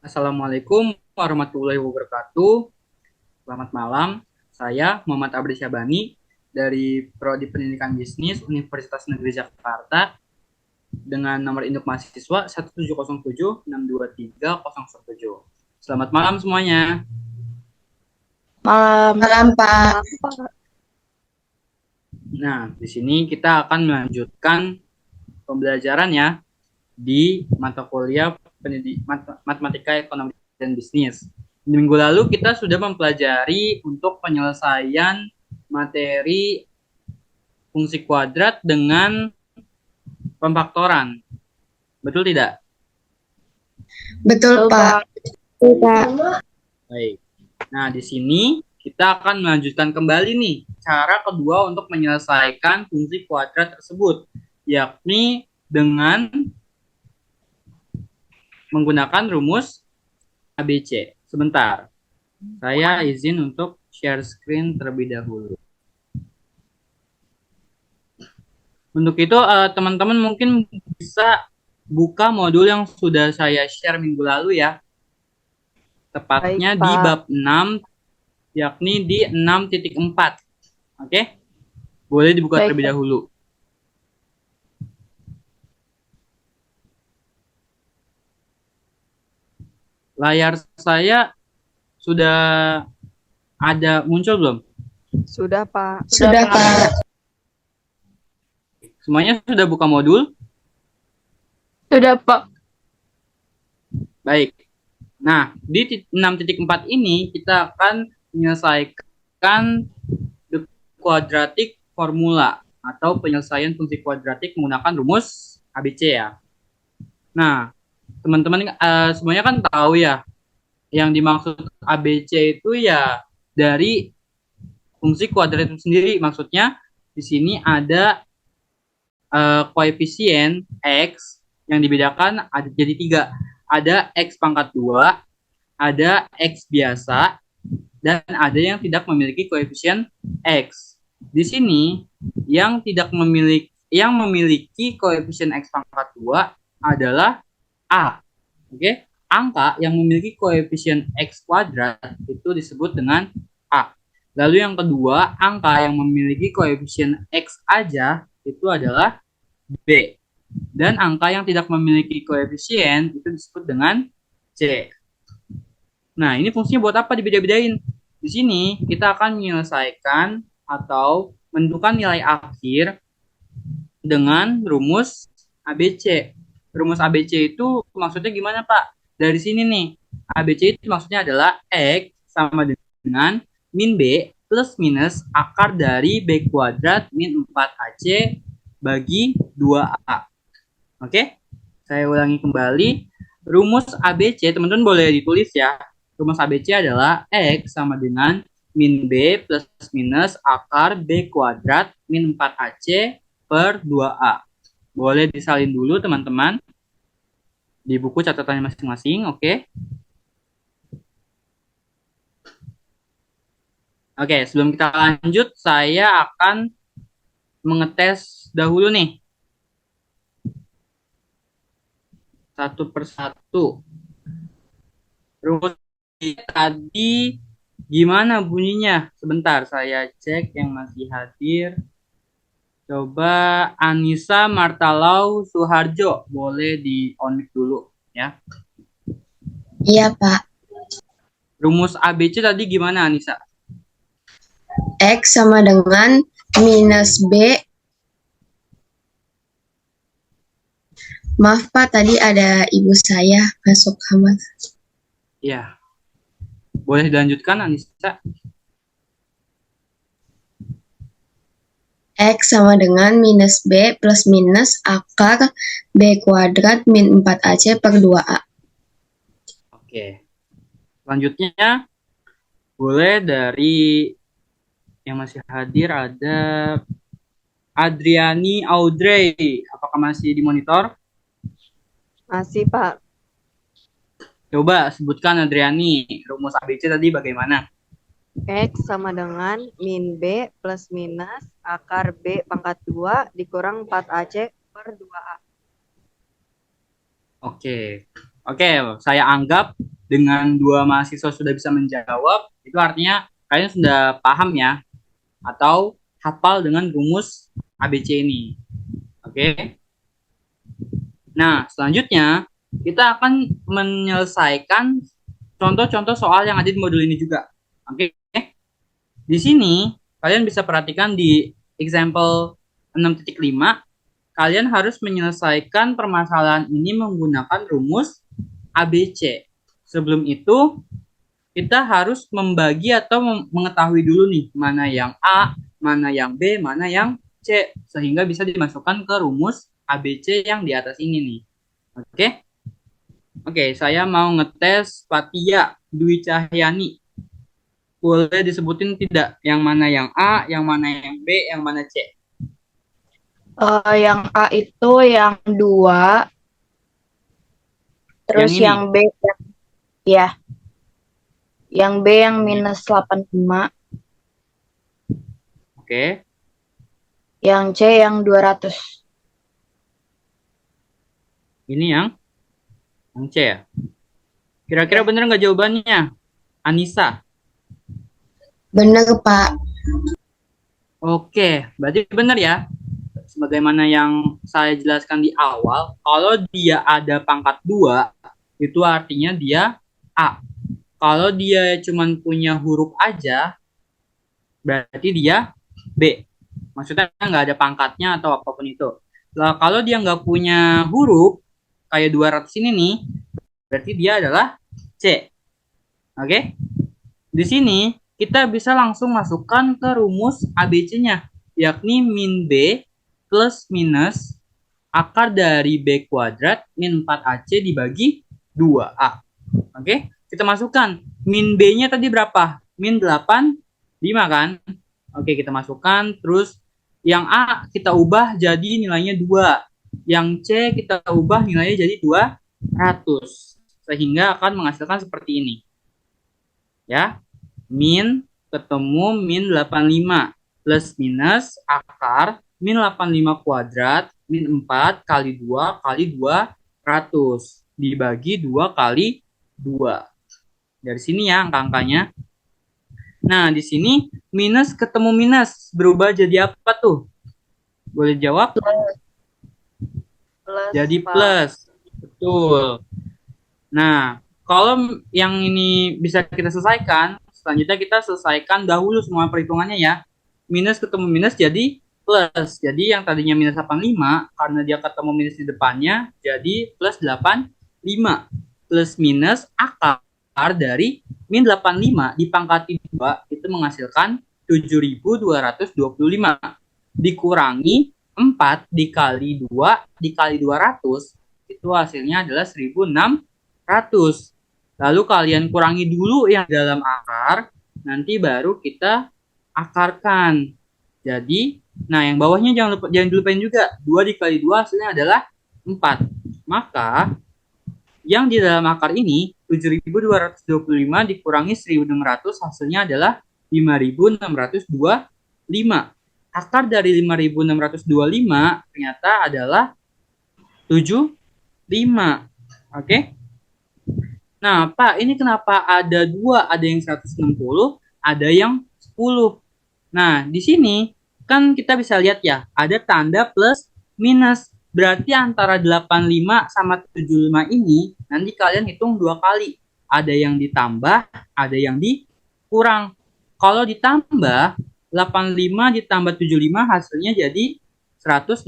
Assalamualaikum warahmatullahi wabarakatuh. Selamat malam. Saya Muhammad Abdi Syabani dari Prodi Pendidikan Bisnis Universitas Negeri Jakarta dengan nomor induk mahasiswa 17076230017. Selamat malam semuanya. Malam, Pak. Nah, di sini kita akan melanjutkan pembelajaran ya di mata kuliah Matematika Ekonomi dan Bisnis. Di minggu lalu kita sudah mempelajari untuk penyelesaian materi fungsi kuadrat dengan pemfaktoran. Betul tidak? Betul, Pak. Baik. Nah, di sini kita akan melanjutkan kembali nih cara kedua untuk menyelesaikan fungsi kuadrat tersebut, yakni dengan menggunakan rumus ABC. Sebentar, saya izin untuk share screen terlebih dahulu. Untuk itu, teman-teman mungkin bisa buka modul yang sudah saya share minggu lalu ya. Tepatnya di bab 6, yakni di 6.4. Oke? Boleh dibuka terlebih dahulu. Layar saya sudah ada muncul belum? Sudah, Pak. Sudah, Pak. Semuanya sudah buka modul? Sudah, Pak. Baik. Nah, di 6.4 ini kita akan menyelesaikan the quadratic formula atau penyelesaian fungsi kuadratik menggunakan rumus ABC ya. Nah, teman-teman semuanya kan tahu ya, yang dimaksud ABC itu ya dari fungsi kuadrat itu sendiri. Maksudnya di sini ada koefisien X yang dibedakan ada jadi 3. Ada X pangkat 2, ada X biasa, dan ada yang tidak memiliki koefisien X. Di sini yang memiliki koefisien X pangkat 2 adalah A. Oke? Angka yang memiliki koefisien X kuadrat itu disebut dengan A. Lalu yang kedua, angka yang memiliki koefisien X aja itu adalah B. Dan angka yang tidak memiliki koefisien itu disebut dengan C. Nah, ini fungsinya buat apa dibeda-bedain? Di sini kita akan menyelesaikan atau menentukan nilai akhir dengan rumus ABC. Rumus ABC itu maksudnya gimana, Pak? Dari sini nih, ABC itu maksudnya adalah X sama dengan min B plus minus akar dari B kuadrat min 4AC bagi 2A. Oke? Saya ulangi kembali. Rumus ABC, teman-teman boleh ditulis ya. Rumus ABC adalah X sama dengan min B plus minus akar B kuadrat min 4AC per 2A. Boleh disalin dulu teman-teman di buku catatannya masing-masing, oke? Oke, sebelum kita lanjut, saya akan mengetes dahulu nih. Satu persatu. Rumus tadi gimana bunyinya? Sebentar, saya cek yang masih hadir. Coba Anissa Martalau Suharjo, boleh di on mic dulu ya. Iya, Pak. Rumus ABC tadi gimana, Anissa? X sama dengan minus B. Maaf, Pak, tadi ada ibu saya masuk kamar. Ya. Boleh dilanjutkan, Anissa? X sama dengan minus B plus minus akar B kuadrat min 4AC per 2A. Oke. Selanjutnya, boleh dari yang masih hadir ada Adriani Audrey. Apakah masih di monitor? Masih, Pak. Coba sebutkan Adriani, rumus ABC tadi bagaimana? X sama dengan min B plus minus akar B pangkat 2 dikurang 4AC per 2A. Oke. Oke, saya anggap dengan dua mahasiswa sudah bisa menjawab, itu artinya kalian sudah paham ya, atau hafal dengan rumus ABC ini. Oke. Nah, selanjutnya kita akan menyelesaikan contoh-contoh soal yang ada di modul ini juga. Oke. Di sini kalian bisa perhatikan di example 6.5, kalian harus menyelesaikan permasalahan ini menggunakan rumus ABC. Sebelum itu, kita harus membagi atau mengetahui dulu nih, mana yang A, mana yang B, mana yang C, sehingga bisa dimasukkan ke rumus ABC yang di atas ini nih. Oke? Oke, saya mau ngetes Fatia Dwi Cahyani. Boleh disebutin tidak yang mana yang A, yang mana yang B, yang mana C? Yang A itu yang 2, terus Yang ini? yang B ya. Yang B yang minus 85, Oke. yang C yang 200. Ini yang C ya? Kira-kira bener nggak jawabannya? Anissa. Bener, Pak. Oke, berarti benar ya. Sebagaimana yang saya jelaskan di awal, kalau dia ada pangkat 2, itu artinya dia A. Kalau dia cuma punya huruf aja, berarti dia B. Maksudnya nggak ada pangkatnya atau apapun itu. Nah, kalau dia nggak punya huruf, kayak 200 ini nih, berarti dia adalah C. Oke? Di sini, kita bisa langsung masukkan ke rumus ABC-nya, yakni min B plus minus akar dari B kuadrat min 4AC dibagi 2A. Oke, kita masukkan. Min B-nya tadi berapa? Min 8, 5 kan? Oke, kita masukkan. Terus yang A kita ubah jadi nilainya 2. Yang C kita ubah nilainya jadi 200. Sehingga akan menghasilkan seperti ini. Ya, min ketemu min 85 plus minus akar min 85 kuadrat min 4 kali 2 kali 200 dibagi 2 kali 2. Dari sini ya angka-angkanya. Nah, di sini minus ketemu minus berubah jadi apa tuh? Boleh jawab? Plus, Jadi Pak. plus. Betul. Nah, kalau yang ini bisa kita selesaikan, selanjutnya kita selesaikan dahulu semua perhitungannya ya. Minus ketemu minus jadi plus. Jadi yang tadinya minus 85, karena dia ketemu minus di depannya, jadi plus 85. Plus minus akar dari min 85 dipangkati 2, itu menghasilkan 7.225. Dikurangi 4 dikali 2 dikali 200, itu hasilnya adalah 1.600. Lalu kalian kurangi dulu yang dalam akar, nanti baru kita akarkan. Jadi, nah yang bawahnya jangan dilupain juga. 2 dikali 2 hasilnya adalah 4. Maka, yang di dalam akar ini, 7.225 dikurangi 1.600 hasilnya adalah 5.625. Akar dari 5.625 ternyata adalah 75. Oke? Nah, Pak, ini kenapa ada 2, ada yang 160, ada yang 10. Nah, di sini kan kita bisa lihat ya, ada tanda plus minus. Berarti antara 85 sama 75 ini, nanti kalian hitung 2 kali. Ada yang ditambah, ada yang dikurang. Kalau ditambah, 85 ditambah 75 hasilnya jadi 160.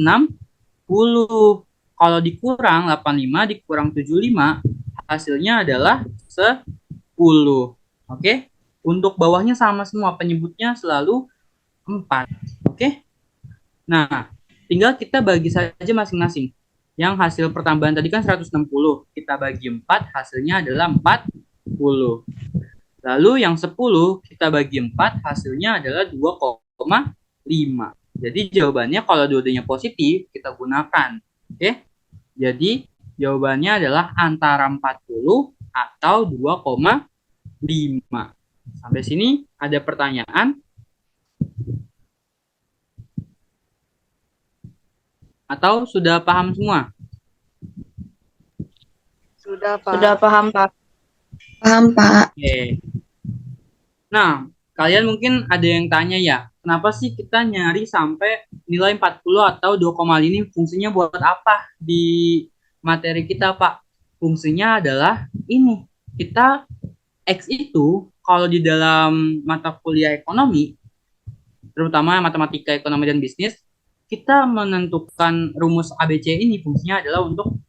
Kalau dikurang, 85 dikurang 75, hasilnya adalah 10. Oke? Untuk bawahnya sama semua, penyebutnya selalu 4. Oke? Nah, tinggal kita bagi saja masing-masing. Yang hasil pertambahan tadi kan 160, kita bagi 4, hasilnya adalah 40. Lalu yang 10 kita bagi 4, hasilnya adalah 2,5. Jadi jawabannya kalau dua-duanya positif, kita gunakan. Oke? Jadi jawabannya adalah antara 40 atau 2,5. Sampai sini Ada pertanyaan? Atau sudah paham semua? Sudah, Pak. Sudah paham, Pak. Paham, Pak. Oke. Nah, kalian mungkin ada yang tanya ya, kenapa sih kita nyari sampai nilai 40 atau 2,5 ini fungsinya buat apa di materi kita, Pak? Fungsinya adalah ini, kita X itu kalau di dalam mata kuliah ekonomi, terutama matematika, ekonomi, dan bisnis, kita menentukan rumus ABC ini fungsinya adalah untuk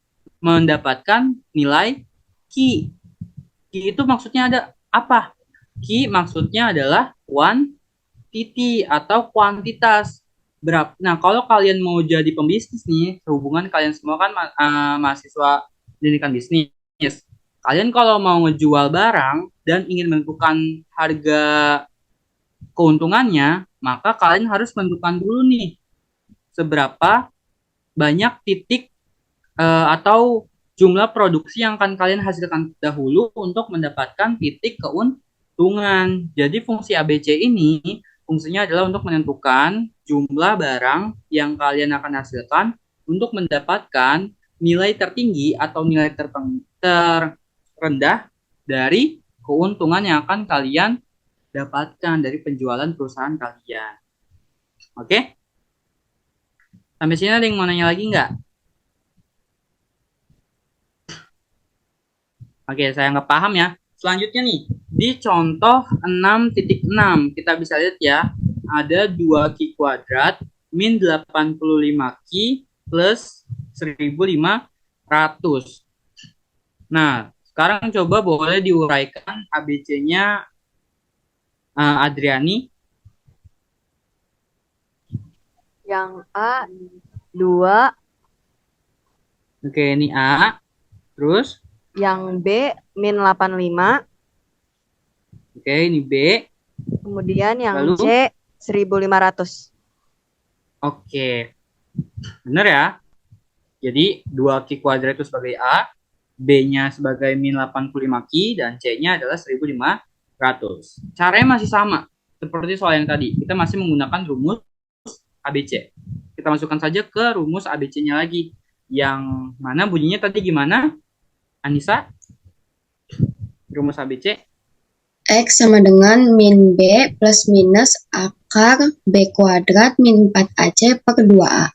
mendapatkan nilai Q. Q itu maksudnya ada apa? Q maksudnya adalah quantity atau kuantitas. Berapa? Nah, kalau kalian mau jadi pembisnis nih, sehubungan kalian semua kan mahasiswa pendidikan bisnis. Kalian kalau mau ngejual barang dan ingin menentukan harga keuntungannya, maka kalian harus menentukan dulu nih seberapa banyak titik atau jumlah produksi yang akan kalian hasilkan dahulu untuk mendapatkan titik keuntungan. Jadi fungsi ABC ini fungsinya adalah untuk menentukan jumlah barang yang kalian akan hasilkan untuk mendapatkan nilai tertinggi atau nilai terendah dari keuntungan yang akan kalian dapatkan dari penjualan perusahaan kalian. Oke? Sampai sini ada yang mau nanya lagi nggak? Oke, saya nggak paham ya. Selanjutnya nih, di contoh 6.6, kita bisa lihat ya, ada 2Q kuadrat min 85Q plus 1500. Nah, sekarang coba boleh diuraikan ABC-nya Adriani. Yang A 2, Oke, ini A. Terus, yang B min 85, oke, ini B. kemudian yang Lalu? C 1500. Oke, benar ya. Jadi 2Q kuadrat itu sebagai A, B-nya sebagai min 85Q, dan C-nya adalah 1500. Caranya masih sama, seperti soal yang tadi. Kita masih menggunakan rumus ABC. Kita masukkan saja ke rumus ABC-nya lagi. Yang mana bunyinya tadi gimana? Anissa? Rumus ABC? X sama dengan min B plus minus akar B kuadrat min 4AC per 2A.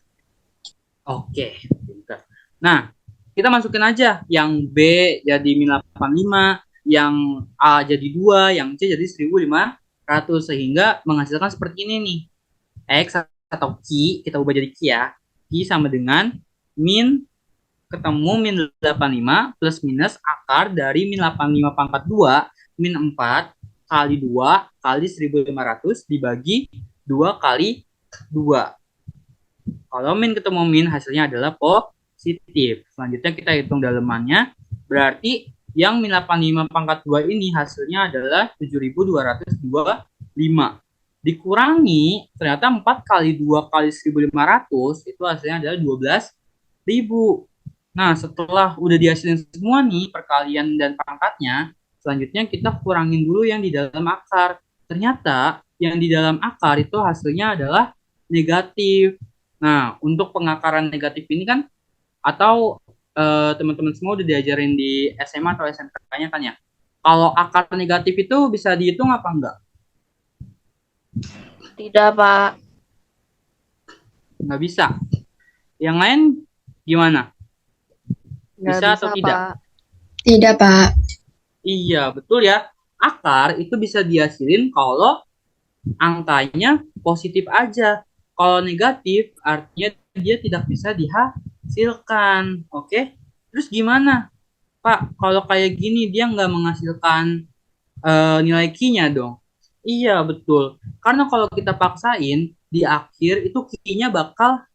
Oke, pintar. Nah, kita masukin aja yang B jadi min 85, yang A jadi 2, yang C jadi 1500, sehingga menghasilkan seperti ini nih. X atau Q, kita ubah jadi Q ya. Q sama dengan min, ketemu min 85 plus minus akar dari min 85 pangkat 2, min 4 kali 2 kali 1500 dibagi 2 kali 2. Kalau min ketemu min, hasilnya adalah positif. Selanjutnya kita hitung dalemannya. Berarti yang min 85 pangkat 2 ini hasilnya adalah 7225. Dikurangi, ternyata 4 kali 2 kali 1500, itu hasilnya adalah 12.000. Nah, setelah udah dihasilin semua nih, perkalian dan pangkatnya, selanjutnya kita kurangin dulu yang di dalam akar. Ternyata yang di dalam akar itu hasilnya adalah negatif. Nah, untuk pengakaran negatif ini kan, atau teman-teman semua udah diajarin di SMA atau SMK-nya kan ya. Kalau akar negatif itu bisa dihitung apa enggak? Tidak, Pak. Nggak bisa. Yang lain gimana? Nggak Bisa atau tidak? Pak. Tidak, Pak. Iya, betul ya. Akar itu bisa dihasilin kalau angkanya positif aja. Kalau negatif, artinya dia tidak bisa dihasilkan. Oke? Terus gimana? Pak, kalau kayak gini dia nggak menghasilkan nilai Q-nya dong. Iya, betul. Karena kalau kita paksain, di akhir itu Q-nya bakal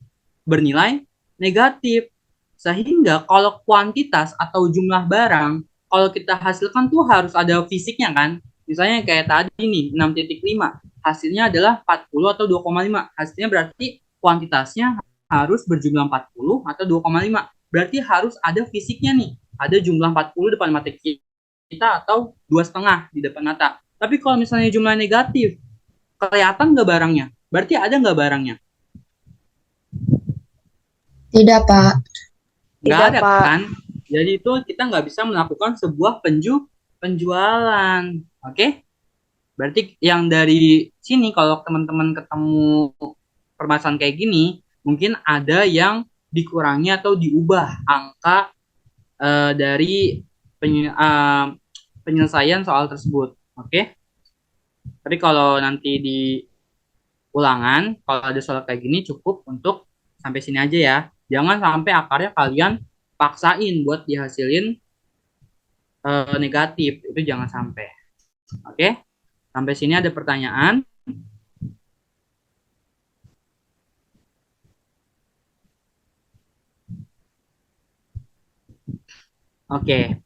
bernilai negatif. Sehingga kalau kuantitas atau jumlah barang, kalau kita hasilkan tuh harus ada fisiknya kan. Misalnya kayak tadi nih, 6.5. Hasilnya adalah 40 atau 2,5. Hasilnya berarti kuantitasnya harus berjumlah 40 atau 2,5. Berarti harus ada fisiknya nih. Ada jumlah 40 depan mata kita atau 2,5 di depan mata. Tapi kalau misalnya jumlah negatif, kelihatan nggak barangnya? Berarti ada nggak barangnya? Tidak, Pak. Nggak Tidak, ada Pak. kan? Jadi itu kita nggak bisa melakukan sebuah penjualan. Oke? Berarti yang dari sini kalau teman-teman ketemu permasalahan kayak gini, mungkin ada yang dikurangi atau diubah angka dari penyelesaian soal tersebut. Oke? Tapi kalau nanti di ulangan, kalau ada soal kayak gini cukup untuk sampai sini aja ya. Jangan sampai akarnya kalian paksain buat dihasilin negatif. Itu jangan sampai. Oke? Sampai sini ada pertanyaan? Oke.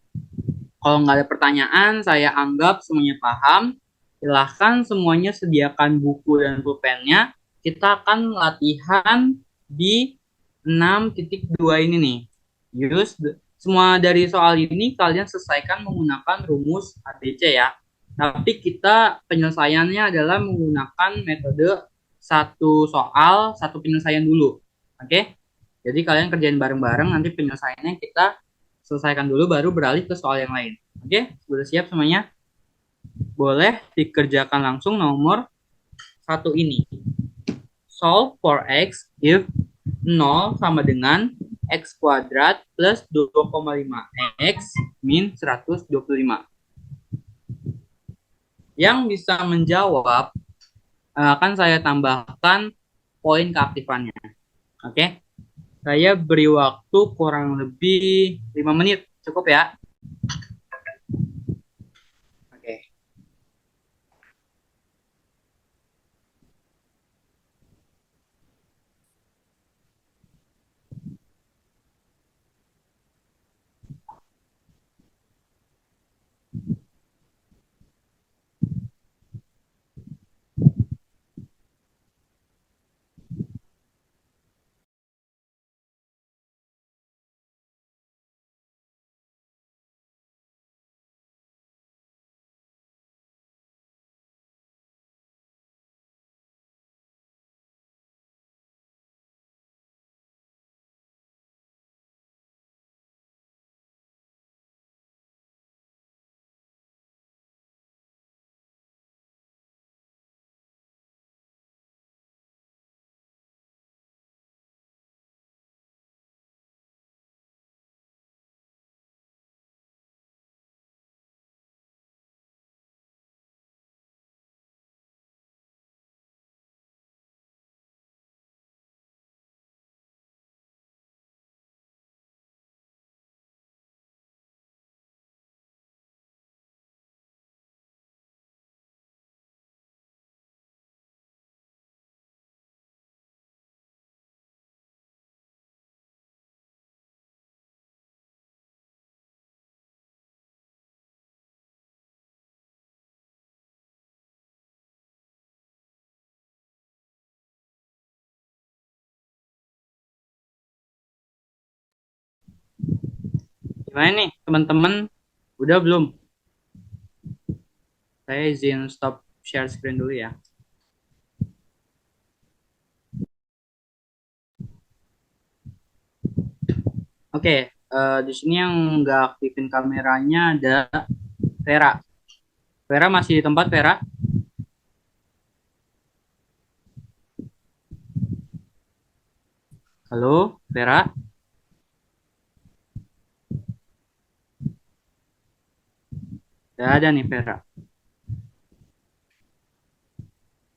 Kalau nggak ada pertanyaan, saya anggap semuanya paham. Silahkan semuanya sediakan buku dan pulpennya. Kita akan latihan di 6.2 ini nih. Semua dari soal ini kalian selesaikan menggunakan rumus ABC ya. Tapi kita penyelesaiannya adalah menggunakan metode satu soal, satu penyelesaian dulu. Oke? Jadi kalian kerjain bareng-bareng, nanti penyelesaiannya kita selesaikan dulu baru beralih ke soal yang lain. Oke? Sudah siap semuanya? Boleh dikerjakan langsung nomor satu ini. Solve for x if 0 sama dengan x kuadrat plus 2,5x min 125. Yang bisa menjawab akan saya tambahkan poin keaktifannya. Oke? Saya beri waktu kurang lebih 5 menit. Cukup ya? Oke. Gimana nih teman-teman? Udah belum? Saya izin stop share screen dulu ya. Oke, di sini yang nggak aktifin kameranya ada Vera. Vera masih di tempat, Vera? Halo, Vera? Tidak ada nih, Vera.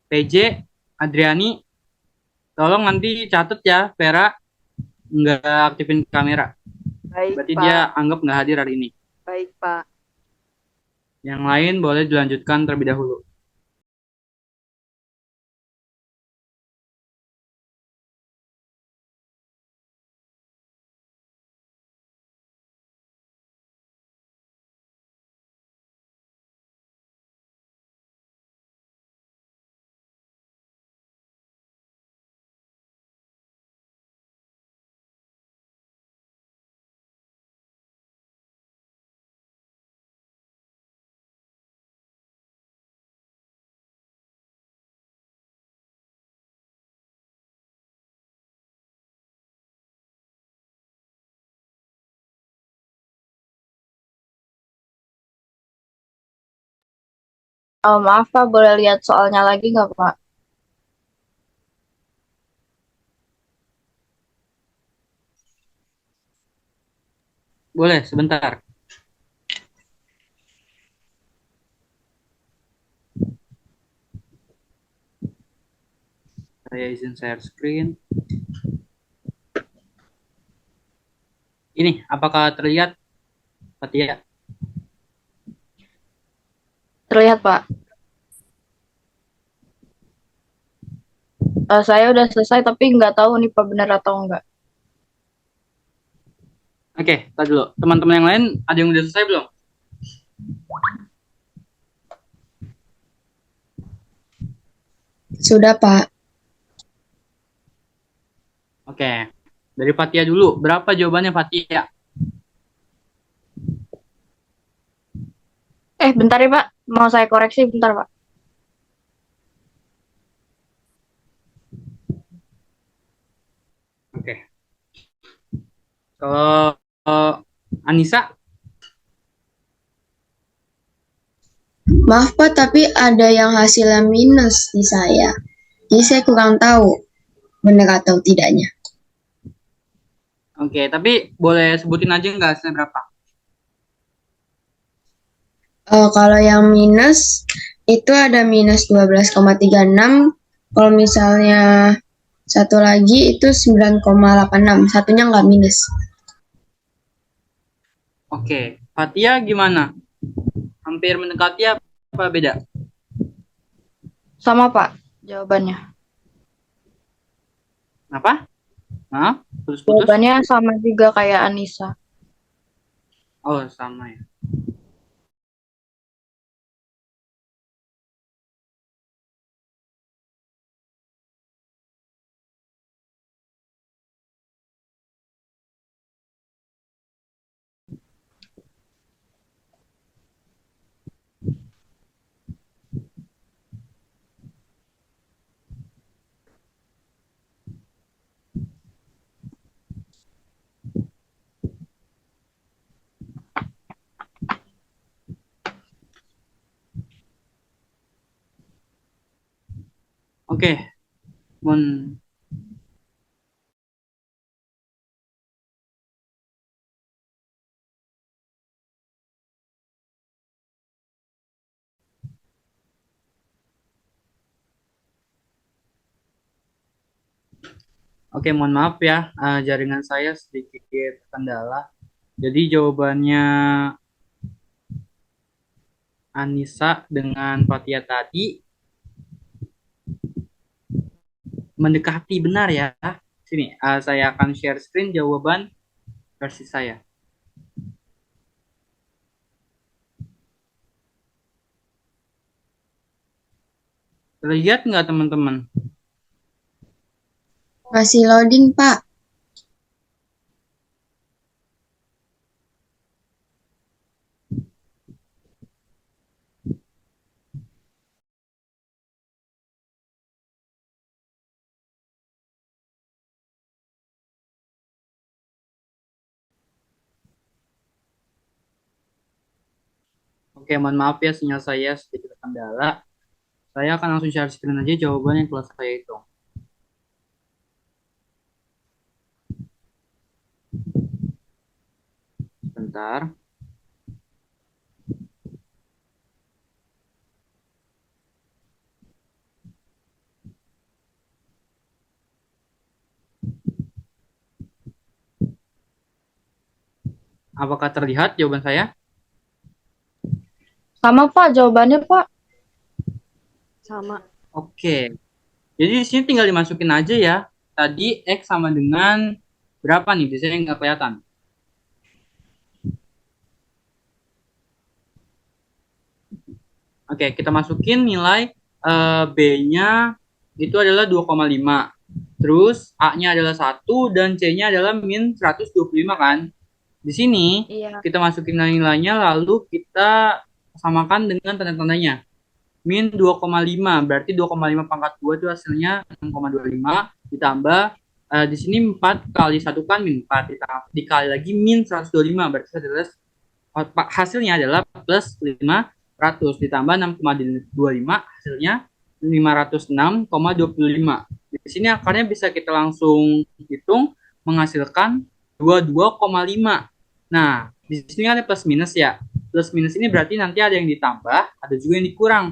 PJ, Adriani, tolong nanti catat ya, Vera nggak aktifin kamera. Baik, Berarti Pak. dia anggap nggak hadir hari ini. Baik, Pak. Yang lain boleh dilanjutkan terlebih dahulu. Maaf Pak, boleh lihat soalnya lagi nggak Pak? Boleh, sebentar. Saya izin share screen. Ini, apakah terlihat, Fatia? Terlihat Pak. Saya udah selesai tapi nggak tahu nih Pak benar atau enggak. Oke, tadi dulu. Teman-teman yang lain, ada yang udah selesai belum? Sudah, Pak. Oke, dari Fatia dulu. Berapa jawabannya Fatia? Bentar ya Pak, mau saya koreksi bentar Pak. Oke. Kalau Anissa, Maaf, Pak, tapi ada yang hasilnya minus di saya. Jadi saya kurang tahu benar atau tidaknya. oke, tapi boleh sebutin aja nggak hasilnya berapa? Kalau yang minus itu ada minus 12,36. Kalau misalnya satu lagi itu 9,86. Satunya nggak minus. Oke, Fatia gimana? Hampir mendekati apa beda? Sama Pak, jawabannya. Apa? Maaf, putus-putus. Jawabannya sama juga kayak Anissa. Oh, sama ya. Oke, Oke, mohon maaf ya, jaringan saya sedikit kendala. Jadi jawabannya Anissa dengan Fatia tadi mendekati benar ya. Sini, saya akan share screen jawaban versi saya. Terlihat nggak teman-teman? Masih loading, Pak. Oke, mohon maaf ya, sinyal saya sedikit kendala. Saya akan langsung share screen aja jawaban yang telah saya hitung. Bentar. Apakah terlihat jawaban saya? Sama Pak, jawabannya Pak. Sama. Oke. Jadi di sini tinggal dimasukin aja ya. Tadi X sama dengan berapa nih? Biasanya nggak kelihatan. Oke, kita masukin nilai B-nya itu adalah 2,5. Terus A-nya adalah 1 dan C-nya adalah min 125 kan. Di sini Iya. kita masukin nilai-nilainya lalu kita samakan dengan tanda-tandanya. Min 2,5 berarti 2,5 pangkat 2 itu hasilnya 6,25 ditambah di sini 4 kali 1 kan min 4 dikali lagi min 125 berarti hasilnya adalah plus 5 ditambah 6,25 hasilnya 506,25. Di sini akarnya bisa kita langsung hitung menghasilkan 22,5. Nah, di sini ada plus minus ya. Plus minus ini berarti nanti ada yang ditambah, ada juga yang dikurang.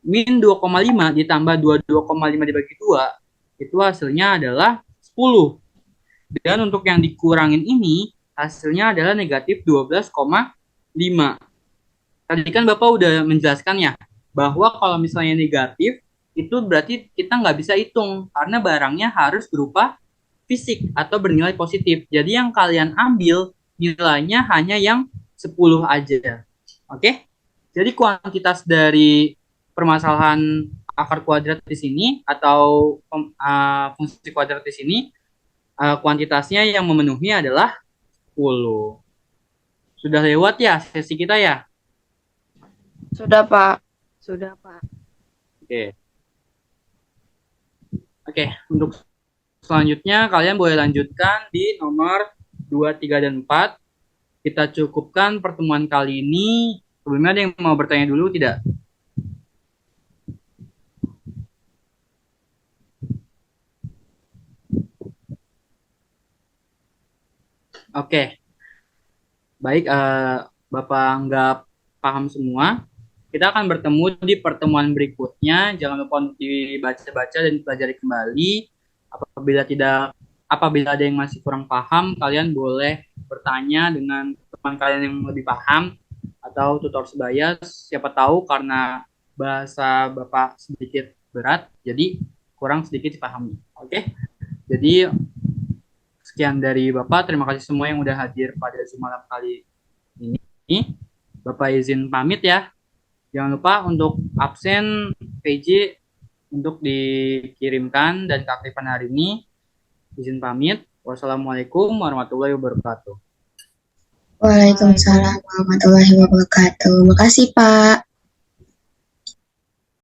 Min 2,5 ditambah 22,5 dibagi 2, itu hasilnya adalah 10. Dan untuk yang dikurangin ini, hasilnya adalah negatif 12,5. Tadi kan Bapak udah menjelaskan ya, bahwa kalau misalnya negatif, itu berarti kita nggak bisa hitung, karena barangnya harus berupa fisik atau bernilai positif. Jadi yang kalian ambil, nilainya hanya yang 10 aja. Oke? Jadi kuantitas dari permasalahan akar kuadrat di sini, atau fungsi kuadrat di sini, kuantitasnya yang memenuhi adalah 10. Sudah lewat ya sesi kita ya? Sudah, Pak. Sudah, Pak. Oke. Oke, untuk selanjutnya kalian boleh lanjutkan di nomor 2, 3, dan 4. Kita cukupkan pertemuan kali ini. Sebelumnya ada yang mau bertanya dulu tidak? Oke. Baik, Bapak anggap paham semua. Kita akan bertemu di pertemuan berikutnya. Jangan lupa untuk dibaca-baca dan dipelajari kembali. Apabila ada yang masih kurang paham, kalian boleh bertanya dengan teman kalian yang lebih paham atau tutor sebaya. Siapa tahu karena bahasa Bapak sedikit berat, jadi kurang sedikit dipahami. Oke? Jadi sekian dari Bapak. Terima kasih semua yang udah hadir pada Zoom malam kali ini. Bapak izin pamit ya. Jangan lupa untuk absen PJ untuk dikirimkan dan keaktifan hari ini. Izin pamit. Wassalamualaikum warahmatullahi wabarakatuh. Waalaikumsalam warahmatullahi wabarakatuh. Makasih, Pak.